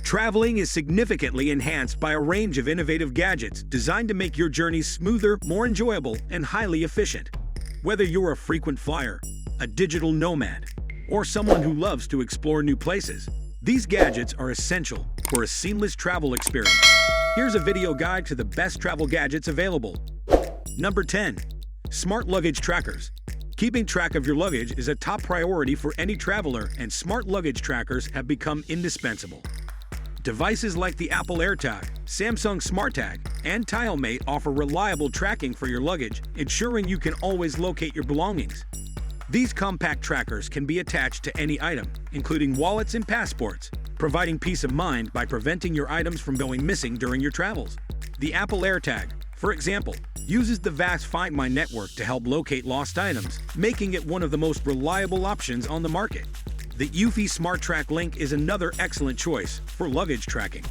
Traveling is significantly enhanced by a range of innovative gadgets designed to make your journeys smoother, more enjoyable, and highly efficient. Whether you're a frequent flyer, a digital nomad, or someone who loves to explore new places, these gadgets are essential for a seamless travel experience. Here's a video guide to the best travel gadgets available. Number 10. Smart Luggage Trackers. Keeping track of your luggage is a top priority for any traveler, and smart luggage trackers have become indispensable. Devices like the Apple AirTag, Samsung SmartTag, and TileMate offer reliable tracking for your luggage, ensuring you can always locate your belongings. These compact trackers can be attached to any item, including wallets and passports, providing peace of mind by preventing your items from going missing during your travels. The Apple AirTag, for example, uses the vast Find My network to help locate lost items, making it one of the most reliable options on the market. The Eufy SmartTrack Link is another excellent choice for luggage tracking.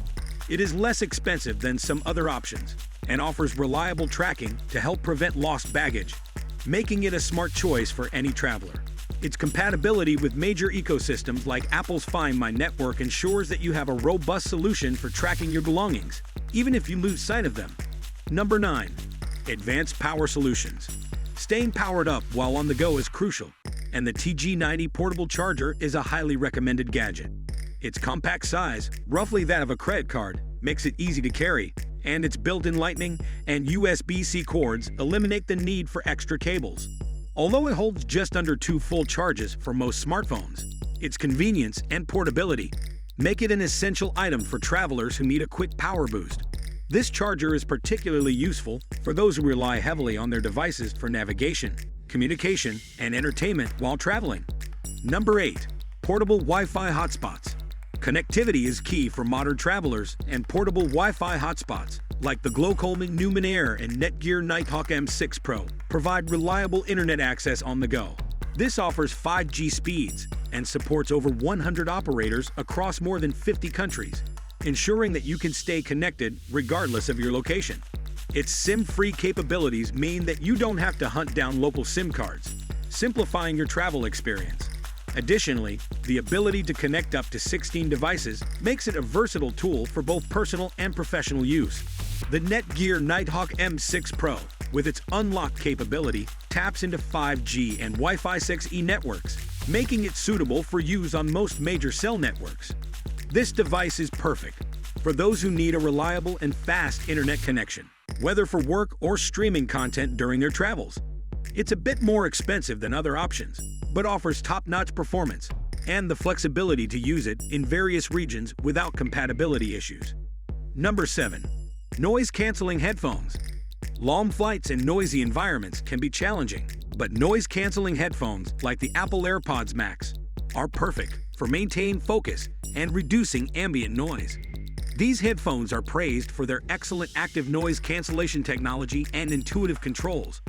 It is less expensive than some other options and offers reliable tracking to help prevent lost baggage, making it a smart choice for any traveler. Its compatibility with major ecosystems like Apple's Find My network ensures that you have a robust solution for tracking your belongings, even if you lose sight of them. Number 9. Advanced Power Solutions. Staying powered up while on the go is crucial, and the TG90 portable charger is a highly recommended gadget. Its compact size, roughly that of a credit card, makes it easy to carry, and its built-in Lightning and USB-C cords eliminate the need for extra cables. Although it holds just under 2 full charges for most smartphones, its convenience and portability make it an essential item for travelers who need a quick power boost. This charger is particularly useful for those who rely heavily on their devices for navigation, communication, and entertainment while traveling. Number 8. Portable Wi-Fi Hotspots. Connectivity is key for modern travelers, and portable Wi-Fi hotspots, like the Glocoleman Newman Air and Netgear Nighthawk M6 Pro, provide reliable internet access on the go. This offers 5G speeds and supports over 100 operators across more than 50 countries, ensuring that you can stay connected regardless of your location. Its SIM-free capabilities mean that you don't have to hunt down local SIM cards, simplifying your travel experience. Additionally, the ability to connect up to 16 devices makes it a versatile tool for both personal and professional use. The Netgear Nighthawk M6 Pro, with its unlocked capability, taps into 5G and Wi-Fi 6E networks, making it suitable for use on most major cell networks. This device is perfect for those who need a reliable and fast internet connection, whether for work or streaming content during their travels. It's a bit more expensive than other options, but offers top-notch performance and the flexibility to use it in various regions without compatibility issues. Number 7. Noise-canceling headphones. Long flights and noisy environments can be challenging, but noise-canceling headphones like the Apple AirPods Max are perfect for maintaining focus and reducing ambient noise. These headphones are praised for their excellent active noise cancellation technology and intuitive controls,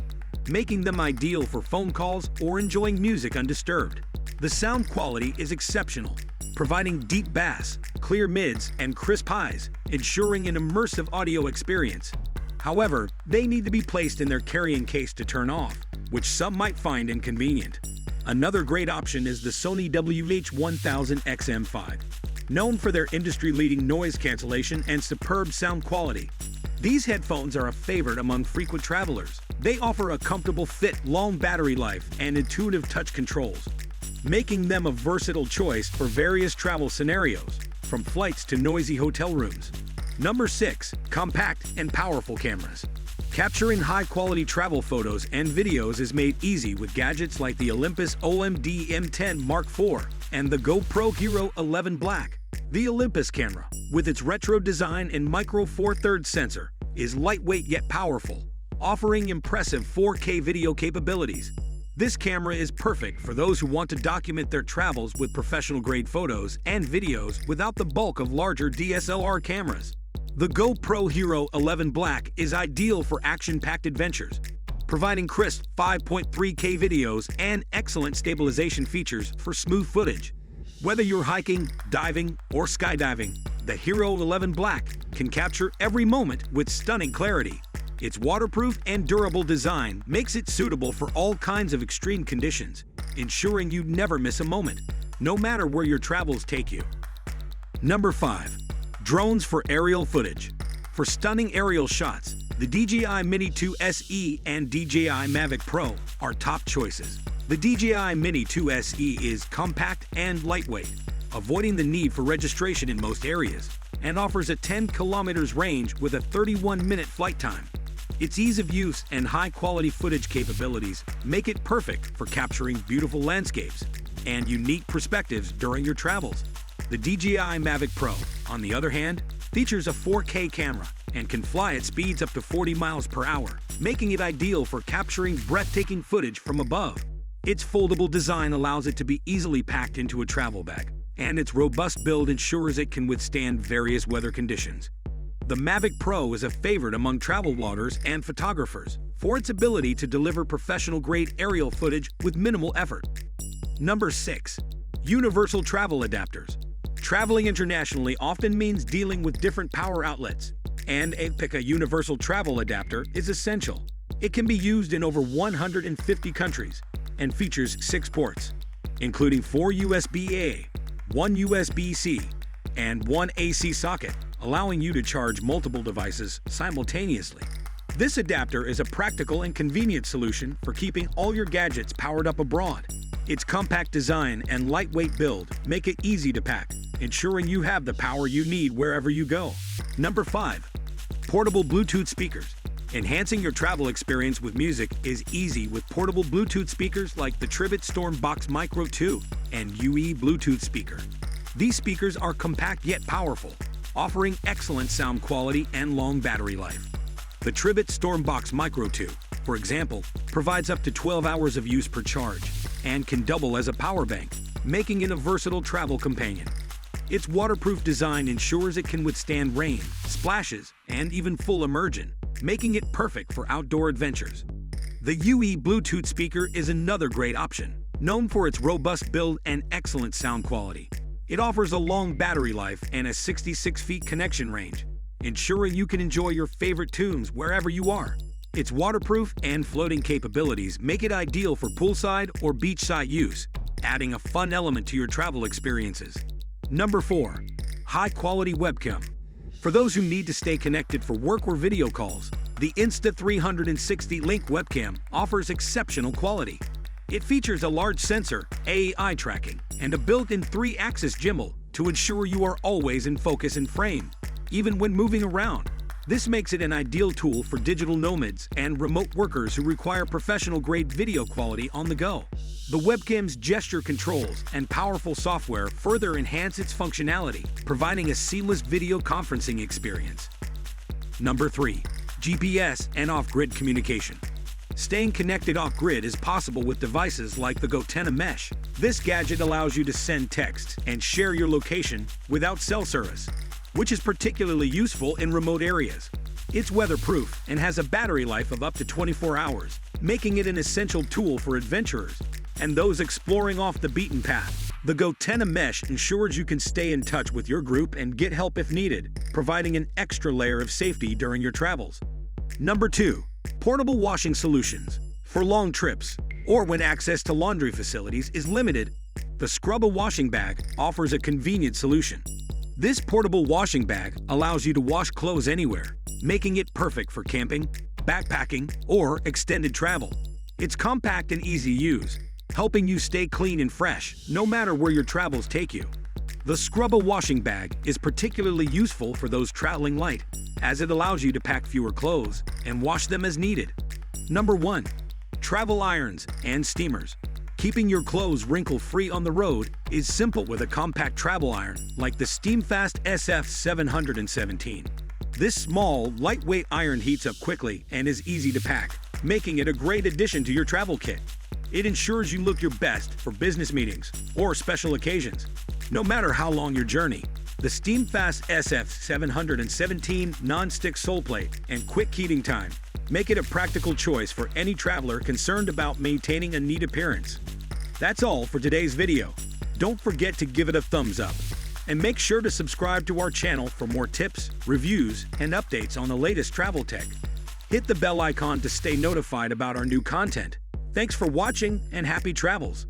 making them ideal for phone calls or enjoying music undisturbed. The sound quality is exceptional, providing deep bass, clear mids, and crisp highs, ensuring an immersive audio experience. However, they need to be placed in their carrying case to turn off, which some might find inconvenient. Another great option is the Sony WH-1000XM5, known for their industry-leading noise cancellation and superb sound quality. These headphones are a favorite among frequent travelers. They offer a comfortable fit, long battery life, and intuitive touch controls, making them a versatile choice for various travel scenarios, from flights to noisy hotel rooms. Number 6. Compact and powerful cameras. Capturing high-quality travel photos and videos is made easy with gadgets like the Olympus OMD M10 Mark IV and the GoPro Hero 11 Black. The Olympus camera, with its retro design and micro Four Thirds sensor, is lightweight yet powerful, offering impressive 4K video capabilities. This camera is perfect for those who want to document their travels with professional-grade photos and videos without the bulk of larger DSLR cameras. The GoPro Hero 11 Black is ideal for action-packed adventures, providing crisp 5.3K videos and excellent stabilization features for smooth footage. Whether you're hiking, diving, or skydiving, the Hero 11 Black can capture every moment with stunning clarity. Its waterproof and durable design makes it suitable for all kinds of extreme conditions, ensuring you never miss a moment, no matter where your travels take you. Number 5. Drones for aerial footage. For stunning aerial shots, the DJI Mini 2 SE and DJI Mavic Pro are top choices. The DJI Mini 2 SE is compact and lightweight, avoiding the need for registration in most areas, and offers a 10 kilometers range with a 31-minute flight time. Its ease of use and high-quality footage capabilities make it perfect for capturing beautiful landscapes and unique perspectives during your travels. The DJI Mavic Pro, on the other hand, features a 4K camera and can fly at speeds up to 40 miles per hour, making it ideal for capturing breathtaking footage from above. Its foldable design allows it to be easily packed into a travel bag, and its robust build ensures it can withstand various weather conditions. The Mavic Pro is a favorite among travel bloggers and photographers for its ability to deliver professional-grade aerial footage with minimal effort. Number 6. Universal Travel Adapters. Traveling internationally often means dealing with different power outlets, and a universal travel adapter is essential. It can be used in over 150 countries and features 6 ports, including 4 USB-A, 1 USB-C, and 1 AC socket, allowing you to charge multiple devices simultaneously. This adapter is a practical and convenient solution for keeping all your gadgets powered up abroad. Its compact design and lightweight build make it easy to pack, ensuring you have the power you need wherever you go. Number 5. Portable Bluetooth speakers. Enhancing your travel experience with music is easy with portable Bluetooth speakers like the Tribit Stormbox Micro 2 and UE Bluetooth speaker. These speakers are compact yet powerful, offering excellent sound quality and long battery life. The Tribit Stormbox Micro 2, for example, provides up to 12 hours of use per charge and can double as a power bank, making it a versatile travel companion. Its waterproof design ensures it can withstand rain, splashes, and even full immersion, making it perfect for outdoor adventures. The UE Bluetooth speaker is another great option, known for its robust build and excellent sound quality. It offers a long battery life and a 66 feet connection range, ensuring you can enjoy your favorite tunes wherever you are. Its waterproof and floating capabilities make it ideal for poolside or beachside use, adding a fun element to your travel experiences. Number 4. High-quality webcam. For those who need to stay connected for work or video calls, the Insta360 Link webcam offers exceptional quality. It features a large sensor, AI tracking, and a built-in 3-axis gimbal to ensure you are always in focus and frame, even when moving around. This makes it an ideal tool for digital nomads and remote workers who require professional-grade video quality on the go. The webcam's gesture controls and powerful software further enhance its functionality, providing a seamless video conferencing experience. Number 3. GPS and off-grid communication. Staying connected off-grid is possible with devices like the Gotenna Mesh. This gadget allows you to send texts and share your location without cell service, which is particularly useful in remote areas. It's weatherproof and has a battery life of up to 24 hours, making it an essential tool for adventurers and those exploring off the beaten path. The Gotenna Mesh ensures you can stay in touch with your group and get help if needed, providing an extra layer of safety during your travels. Number 2. Portable washing solutions. For long trips, or when access to laundry facilities is limited, the Scrubba washing bag offers a convenient solution. This portable washing bag allows you to wash clothes anywhere, making it perfect for camping, backpacking, or extended travel. It's compact and easy use, helping you stay clean and fresh no matter where your travels take you. The Scrubba washing bag is particularly useful for those traveling light, as it allows you to pack fewer clothes and wash them as needed. Number 1. Travel irons and steamers. Keeping your clothes wrinkle-free on the road is simple with a compact travel iron like the SteamFast SF717. This small, lightweight iron heats up quickly and is easy to pack, making it a great addition to your travel kit. It ensures you look your best for business meetings or special occasions. No matter how long your journey, the SteamFast SF717 non-stick sole plate and quick heating time make it a practical choice for any traveler concerned about maintaining a neat appearance. That's all for today's video. Don't forget to give it a thumbs up, and make sure to subscribe to our channel for more tips, reviews, and updates on the latest travel tech. Hit the bell icon to stay notified about our new content. Thanks for watching and happy travels!